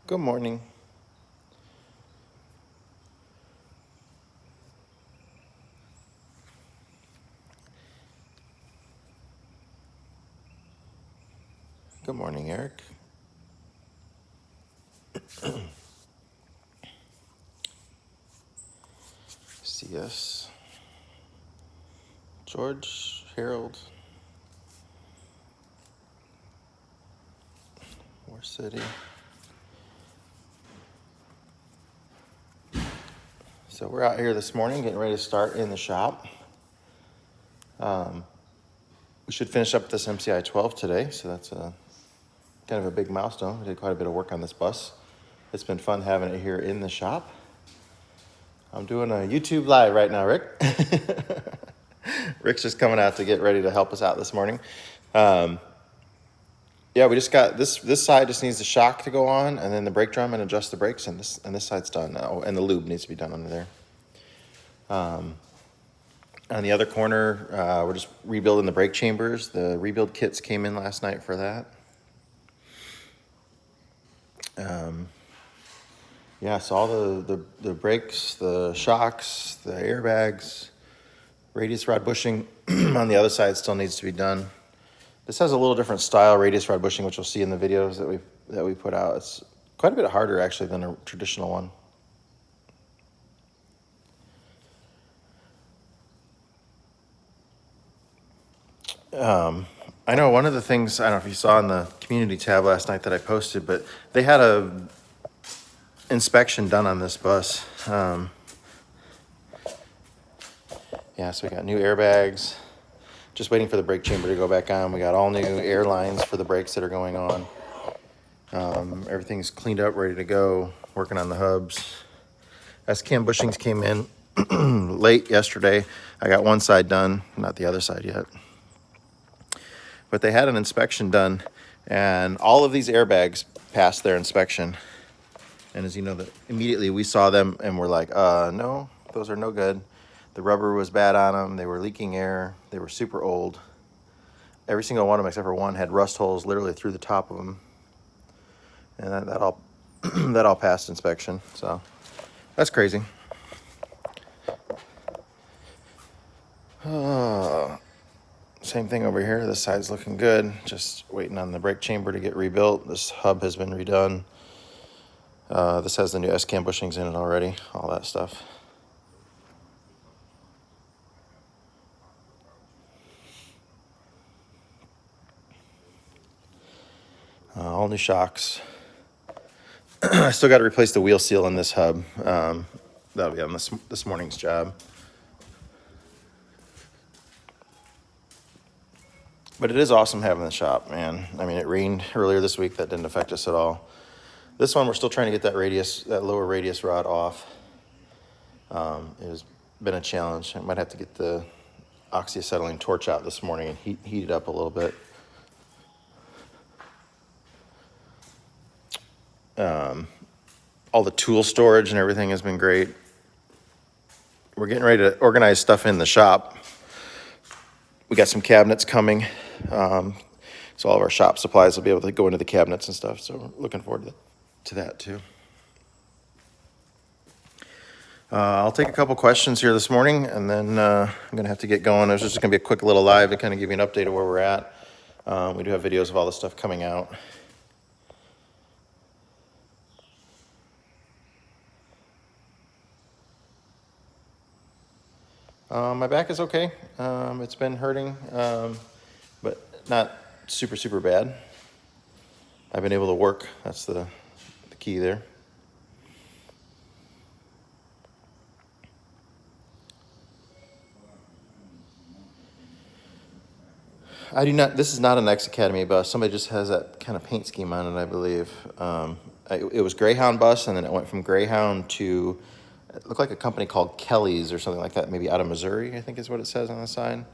Good morning. Good morning, Eric. CS. George, Harold. War City. So we're out here this morning getting ready to start in the shop. We should finish up this MCI 12 today, so that's kind of a big milestone. We did quite a bit of work on this bus. It's been fun having it here in the shop. I'm doing a YouTube live right now, Rick. Rick's just coming out to get ready to help us out this morning. Yeah, we just got this side just needs the shock to go on, and then the brake drum and adjust the brakes, and this side's done now, and the lube needs to be done under there. On the other corner, we're just rebuilding the brake chambers. The rebuild kits came in last night for that. Yeah, so all the brakes, the shocks, the airbags, radius rod bushing on the other side still needs to be done. This has a little different style radius rod bushing, which you'll see in the videos that we put out. It's quite a bit harder actually than a traditional one. I know one of the things, I don't know if you saw in the community tab last night that I posted, but they had a inspection done on this bus. Yeah, so we got new airbags, just waiting for the brake chamber to go back on. We got all new air lines for the brakes that are going on. Everything's cleaned up, ready to go, working on the hubs. S-cam bushings came in late yesterday. I got one side done, not the other side yet. But they had an inspection done, and all of these airbags passed their inspection. And as you know, immediately we saw them and we're like, no, those are no good. The rubber was bad on them. They were leaking air. They were super old. Every single one of them, except for one, had rust holes literally through the top of them. And that all that all passed inspection. So that's crazy. Same thing over here. This side's looking good. Just waiting on the brake chamber to get rebuilt. This hub has been redone. This has the new S-cam bushings in it already. All that stuff. All new shocks. I still got to replace the wheel seal in this hub. That'll be on this morning's job. But it is awesome having the shop, man. I mean, it rained earlier this week. That didn't affect us at all. This one, we're still trying to get that lower radius rod off. It has been a challenge. I might have to get the oxyacetylene torch out this morning and heat it up a little bit. All the tool storage and everything has been great. We're getting ready to organize stuff in the shop. We got some cabinets coming. So all of our shop supplies will be able to go into the cabinets and stuff. So we're looking forward to that too. I'll take a couple questions here this morning, and then I'm going to have to get going. It's just going to be a quick little live to kind of give you an update of where we're at. We do have videos of all the stuff coming out. My back is okay. It's been hurting, but not super, super bad. I've been able to work. That's the key there. I do not. This is not an X Academy bus. Somebody just has that kind of paint scheme on it, I believe. It was Greyhound bus, and then it went from Greyhound to, it looked like a company called Kelly's or something like that, maybe out of Missouri, I think is what it says on the side.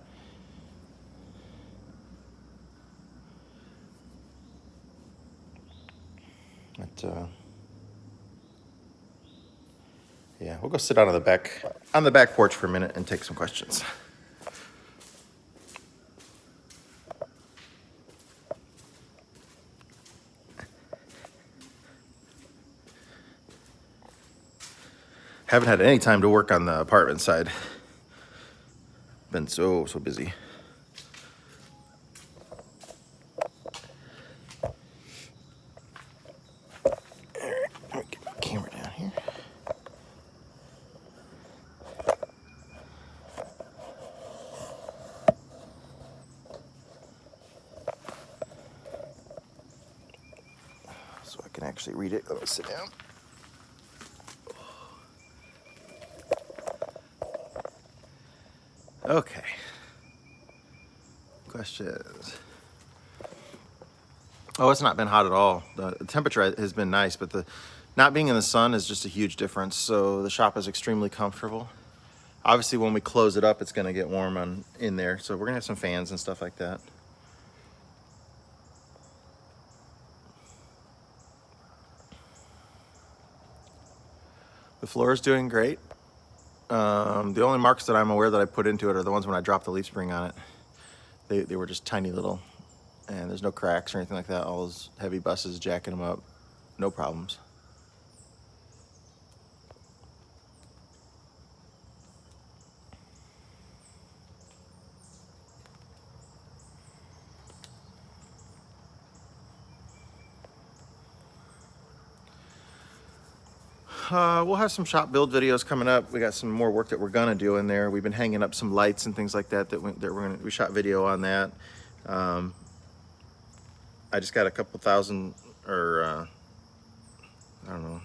But, yeah, we'll go sit on the back porch for a minute and take some questions. Haven't had any time to work on the apartment side. Been so busy. Let me get my camera down here. So I can actually read it. Let me sit down. Okay. Questions. Oh, it's not been hot at all. The temperature has been nice, but the not being in the sun is just a huge difference. So the shop is extremely comfortable. Obviously, when we close it up, it's going to get warm in there. So we're going to have some fans and stuff like that. The floor is doing great. The only marks that I'm aware that I put into it are the ones when I dropped the leaf spring on it. They were just tiny little, and there's no cracks or anything like that. All those heavy buses jacking them up, no problems. We'll have some shop build videos coming up. We got some more work that we're gonna do in there. We've been hanging up some lights and things like that we shot video on that. I just got a couple thousand, or I don't know,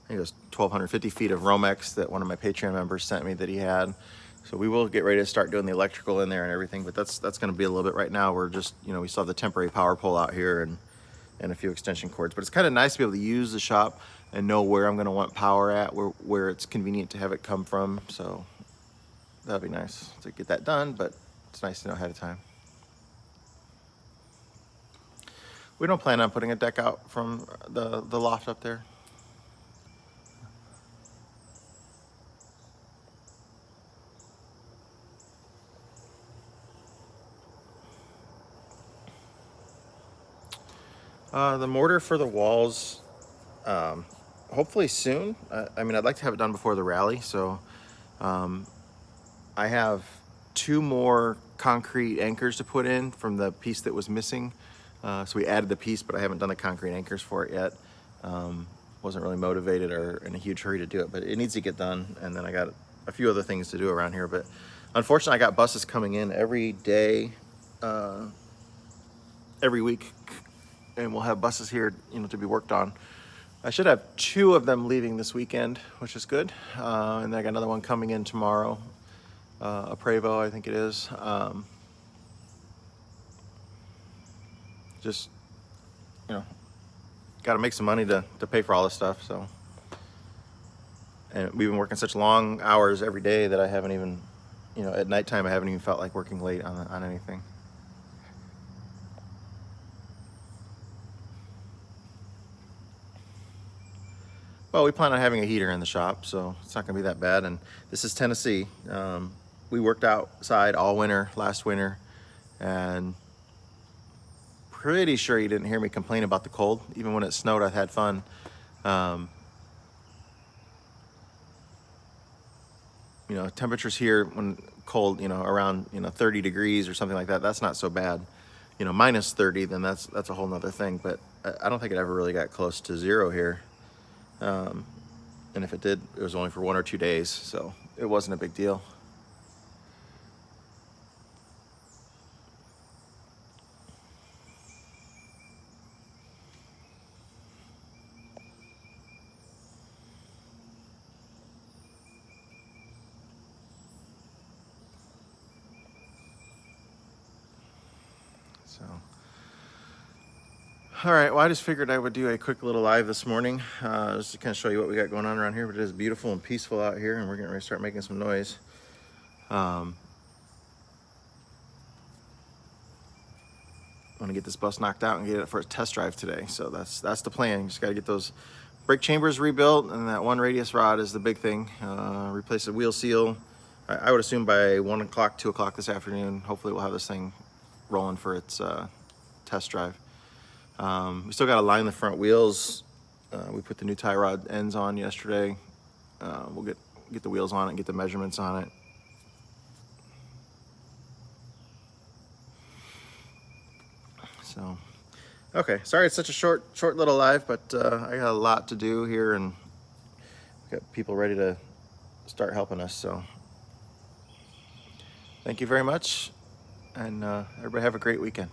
I think it was 1,250 feet of Romex that one of my Patreon members sent me that he had. So we will get ready to start doing the electrical in there and everything, but that's going to be a little bit right now. We're just, we still have the temporary power pole out here and a few extension cords, but it's kind of nice to be able to use the shop and know where I'm going to want power at, where it's convenient to have it come from. So that'd be nice to get that done, but it's nice to know ahead of time. We don't plan on putting a deck out from the loft up there. The mortar for the walls, hopefully soon. I mean, I'd like to have it done before the rally. So I have 2 more concrete anchors to put in from the piece that was missing. So we added the piece, but I haven't done the concrete anchors for it yet. Wasn't really motivated or in a huge hurry to do it, but it needs to get done. And then I got a few other things to do around here. But unfortunately, I got buses coming in every day, every week. And we'll have buses here, to be worked on. I should have 2 of them leaving this weekend, which is good. And I got another one coming in tomorrow, a Prevost, I think it is. Just, got to make some money to pay for all this stuff. So, and we've been working such long hours every day that I haven't even, at nighttime, I haven't even felt like working late on anything. Well, we plan on having a heater in the shop, so it's not going to be that bad. And this is Tennessee. We worked outside all winter, last winter, and pretty sure you didn't hear me complain about the cold. Even when it snowed, I had fun. Temperatures here when cold, around 30 degrees or something like that. That's not so bad. Minus 30, then that's a whole nother thing. But I don't think it ever really got close to 0 here. And if it did, it was only for 1 or 2 days, so it wasn't a big deal. So, all right, well, I just figured I would do a quick little live this morning, just to kind of show you what we got going on around here. But it is beautiful and peaceful out here, and we're getting ready to start making some noise. I want to get this bus knocked out and get it for a test drive today. So that's the plan. Just got to get those brake chambers rebuilt, and that one radius rod is the big thing. Replace the wheel seal. I would assume by 1 o'clock, 2 o'clock this afternoon, hopefully we'll have this thing rolling for its test drive. We still got to line the front wheels. We put the new tie rod ends on yesterday. We'll get the wheels on it, get the measurements on it. So, okay, sorry it's such a short little live, but I got a lot to do here, and got people ready to start helping us. So, thank you very much, and everybody have a great weekend.